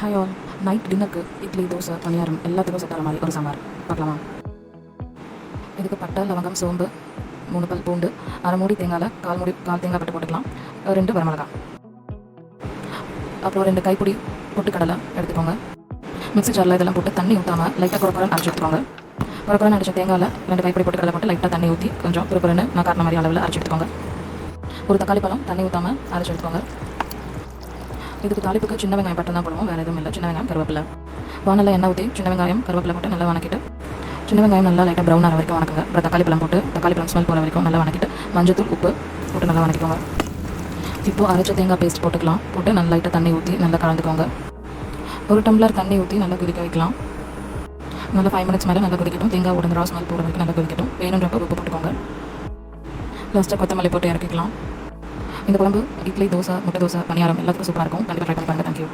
Hi all. Night டின்னருக்கு இட்லி, தோசை, பணியாரம் எல்லாத்துக்கும் set ஆகிற மாதிரி ஒரு சாம்பார் பார்க்கலாமா? இதுக்கு பட்டை, லவங்கம், சோம்பு, 3 பல் பூண்டு, அரை மூடி தேங்காயில் கால் தேங்காய் பட்டு போட்டுக்கலாம். 2 வரமிளகா, அப்புறம் 2 கைப்பிடி பொட்டுக்கடலை எடுத்துக்கோங்க. மிக்ஸி ஜாரில் இதெல்லாம் போட்டு தண்ணி ஊற்றாமல் லைட்டாக குறக்குறன்னு அரைச்சி எடுத்துக்கோங்க. குறக்குறன்னு அரைச்ச தேங்காயில் 2 கைப்பிடி பொட்டுக்கடலை போட்டு லைட்டாக தண்ணி ஊற்றி கொஞ்சம் குறக்குறன்னு நான் காட்டின மாதிரி அளவில் அரைச்சி எடுத்துக்கோங்க. ஒரு தக்காளி பழம் தண்ணி ஊற்றாமல் அரைச்சி எடுத்துக்கோங்க. இதுக்கு தாளிப்புக்கு சின்ன வெங்காயம் மட்டும் தான் போடுவோம், வேறு எதுவும் இல்லை. சின்ன வெங்காயம், கருவேப்பிலை. வானலில் எண்ணெய் ஊற்றி சின்ன வெங்காயம், கருவேப்பிலை போட்டு நல்லா வணக்கிட்டு, சின்ன வெங்காயம் நல்லா லைட்டாக ப்ரௌன் ஆகிற வரைக்கும் வணக்குங்க. அப்புறம் தக்காளி பழம் போட்டு தக்காளி பழம் ஸ்மெல் போகிற வரைக்கும் நல்லா வணக்கிட்டு, மஞ்சத்தூள், உப்பு போட்டு நல்லா வணக்கிக்கோங்க. இப்போது அரைச்ச தேங்காய் பேஸ்ட் போட்டுக்கலாம். போட்டு நல்லா லைட்டாக தண்ணி ஊற்றி நல்லா கலந்துக்கோங்க. 1 டம்ளர் தண்ணி ஊற்றி நல்லா கொதிக்க வைக்கலாம். நல்லா 5 மினிட்ஸ் மேலே நல்லா கொதிக்கட்டும். தேங்காய் உடனே ரா ஸ்மெல் போகிற வரைக்கும் நல்லா கொதிக்கட்டும். வேணுன்றப்ப உப்பு போட்டுக்கோங்க. லாஸ்ட்டாக கொத்தமல்லி போட்டு இறக்கிக்கலாம். இந்த குழம்பு இட்லி, தோசை, முட்டை தோசை, பணியாரம் எல்லாத்துக்கும் சூப்பராக இருக்கும். கண்டிப்பாக ட்ரை பண்ணி பாருங்கள். தேங்க்யூ.